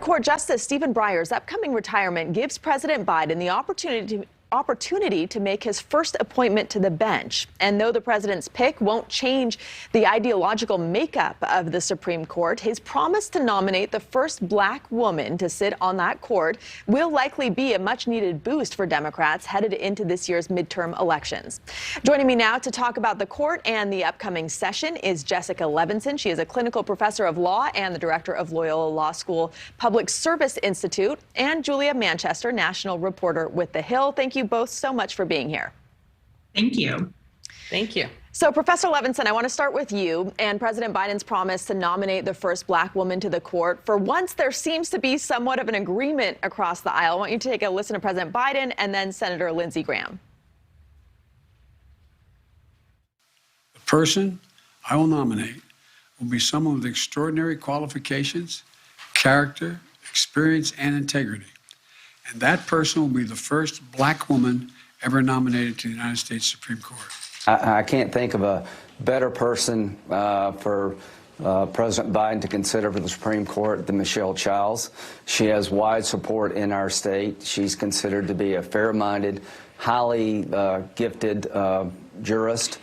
Court Justice Stephen Breyer's upcoming retirement gives President Biden the opportunity to make his first appointment to the bench. And though the president's pick won't change the ideological makeup of the Supreme Court, his promise to nominate the first black woman to sit on that court will likely be a much-needed boost for Democrats headed into this year's midterm elections. Joining me now to talk about the court and the upcoming session is Jessica Levinson. She is a clinical professor of law and the director of Loyola Law School Public Service Institute, and Julia Manchester, national reporter with The Hill. Thank you both so much for being here. Thank you. Thank you. So, Professor Levinson, I want to start with you and President Biden's promise to nominate the first black woman to the court. For once, there seems to be somewhat of an agreement across the aisle. I want you to take a listen to President Biden and then Senator Lindsey Graham. The person I will nominate will be someone with extraordinary qualifications, character, experience, and integrity. And that person will be the first black woman ever nominated to the United States Supreme Court. I can't think of a better person for President Biden to consider for the Supreme Court than Michelle Childs. She has wide support in our state. She's considered to be a fair-minded, highly gifted jurist.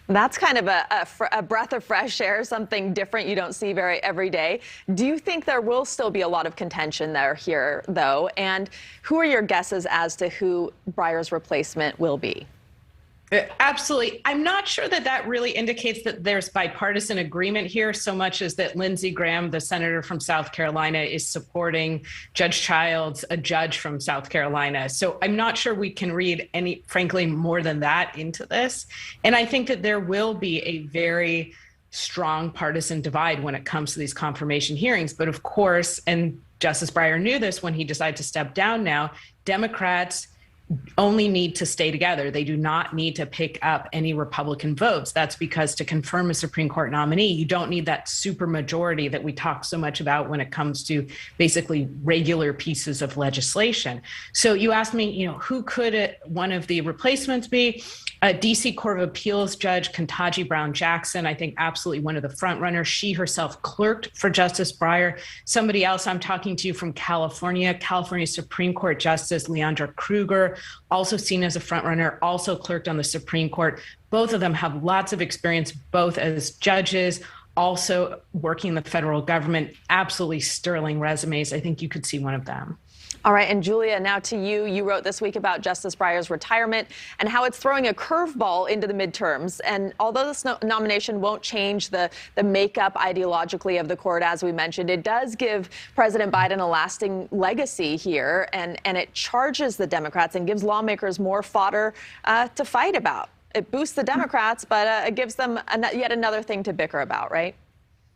That's kind of a breath of fresh air, something different you don't see every day. Do you think there will still be a lot of contention here, though? And who are your guesses as to who Breyer's replacement will be? Absolutely. I'm not sure that that really indicates that there's bipartisan agreement here so much as that Lindsey Graham, the senator from South Carolina, is supporting Judge Childs, a judge from South Carolina. So I'm not sure we can read any, frankly, more than that into this. And I think that there will be a very strong partisan divide when it comes to these confirmation hearings. But of course, and Justice Breyer knew this when he decided to step down now, Democrats only need to stay together. They do not need to pick up any Republican votes. That's because to confirm a Supreme Court nominee, you don't need that supermajority that we talk so much about when it comes to basically regular pieces of legislation. So you asked me, who could one of the replacements be? DC Court of Appeals Judge Ketanji Brown Jackson, I think absolutely one of the front runners. She herself clerked for Justice Breyer. Somebody else I'm talking to from California Supreme Court Justice Leandra Kruger, also seen as a front runner, also clerked on the Supreme Court. Both of them have lots of experience, both as judges, also working in the federal government, absolutely sterling resumes. I think you could see one of them. All right, and Julia, now to you. You wrote this week about Justice Breyer's retirement and how it's throwing a curveball into the midterms. And although this nomination won't change the makeup ideologically of the court, as we mentioned, it does give President Biden a lasting legacy here, and it charges the Democrats and gives lawmakers more fodder to fight about. It boosts the Democrats, but it gives them yet another thing to bicker about, right?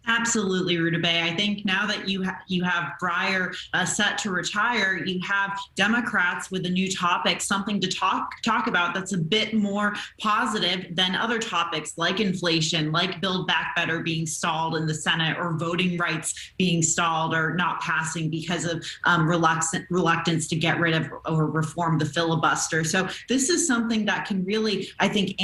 Absolutely, Rutabaga. I think now that you have Breyer set to retire, you have Democrats with a new topic, something to talk about that's a bit more positive than other topics like inflation, like Build Back Better being stalled in the Senate, or voting rights being stalled or not passing because of reluctance to get rid of or reform the filibuster. So this is something that can really, I think,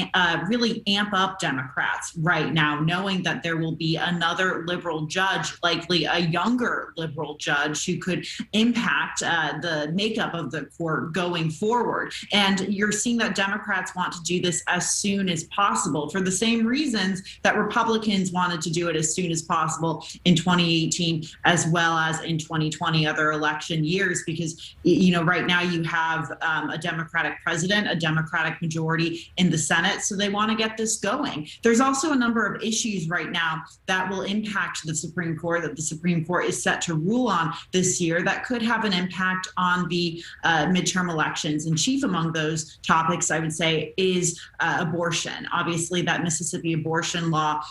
really amp up Democrats right now, knowing that there will be another liberal judge, likely a younger liberal judge, who could impact the makeup of the court going forward. And you're seeing that Democrats want to do this as soon as possible for the same reasons that Republicans wanted to do it as soon as possible in 2018, as well as in 2020, other election years, because, right now you have a Democratic president, a Democratic majority in the Senate, so they want to get this going. There's also a number of issues right now that will impact the Supreme Court, that the Supreme Court is set to rule on this year, that could have an impact on the midterm elections. And chief among those topics, I would say, is abortion. Obviously, that Mississippi abortion law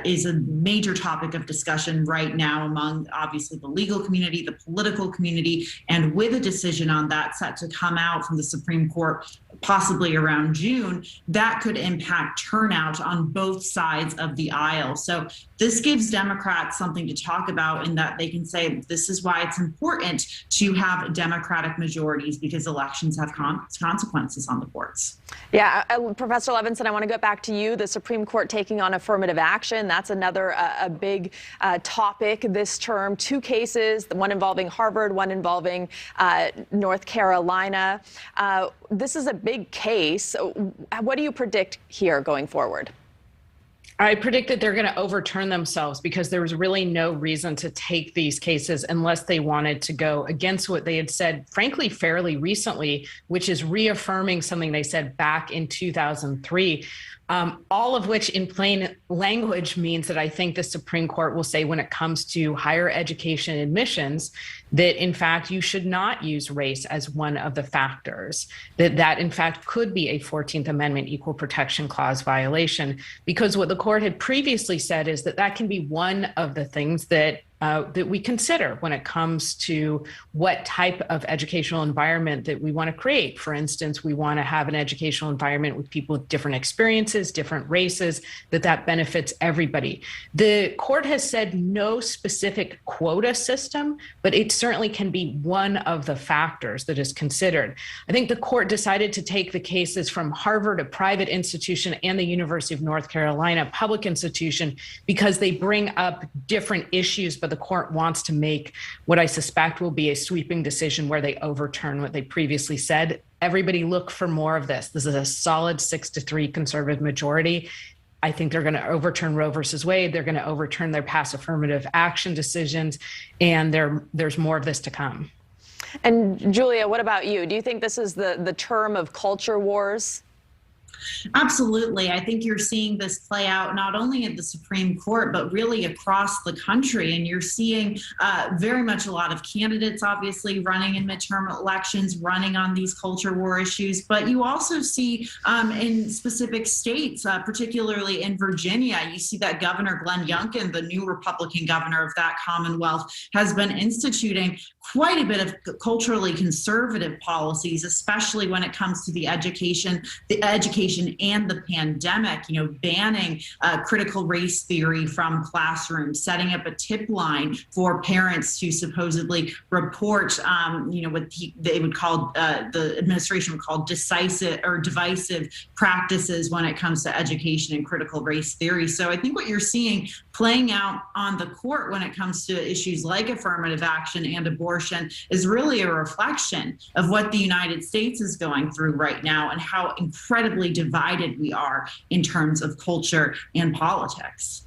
is a major topic of discussion right now among, obviously, the legal community, the political community, and with a decision on that set to come out from the Supreme Court possibly around June, that could impact turnout on both sides of the aisle. So this gives gives Democrats something to talk about in that they can say this is why it's important to have Democratic majorities, because elections have consequences on the courts. Yeah, Professor Levinson, I want to go back to you. The Supreme Court taking on affirmative action. That's another a big topic this term. Two cases, one involving Harvard, one involving North Carolina. This is a big case. What do you predict here going forward? I predict that they're going to overturn themselves because there was really no reason to take these cases unless they wanted to go against what they had said, frankly, fairly recently, which is reaffirming something they said back in 2003. All of which in plain language means that I think the Supreme Court will say when it comes to higher education admissions that, in fact, you should not use race as one of the factors, that in fact could be a 14th Amendment Equal Protection Clause violation, because what the court had previously said is that that can be one of the things that we consider when it comes to what type of educational environment that we want to create. For instance, we want to have an educational environment with people with different experiences, different races, that benefits everybody. The court has said no specific quota system, but it certainly can be one of the factors that is considered. I think the court decided to take the cases from Harvard, a private institution, and the University of North Carolina, a public institution, because they bring up different issues, but the court wants to make what I suspect will be a sweeping decision where they overturn what they previously said. Everybody look for more of this. This is a solid 6-3 conservative majority. I think they're going to overturn Roe versus Wade. They're going to overturn their past affirmative action decisions, and there's more of this to come. And Julia, what about you? Do you think this is the term of culture wars? Absolutely. I think you're seeing this play out not only at the Supreme Court, but really across the country. And you're seeing very much a lot of candidates, obviously, running in midterm elections, running on these culture war issues. But you also see in specific states, particularly in Virginia, you see that Governor Glenn Youngkin, the new Republican governor of that Commonwealth, has been instituting quite a bit of culturally conservative policies, especially when it comes to the education and the pandemic, banning critical race theory from classrooms, setting up a tip line for parents to supposedly report, what they would call, the administration would call decisive or divisive practices when it comes to education and critical race theory. So I think what you're seeing playing out on the court when it comes to issues like affirmative action and abortion is really a reflection of what the United States is going through right now and how incredibly divided we are in terms of culture and politics.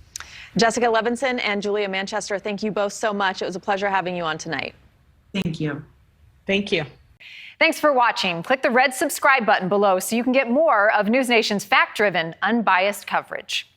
Jessica Levinson and Julia Manchester, thank you both so much. It was a pleasure having you on tonight. Thank you. Thank you. Thanks for watching. Click the red subscribe button below so you can get more of NewsNation's fact-driven, unbiased coverage.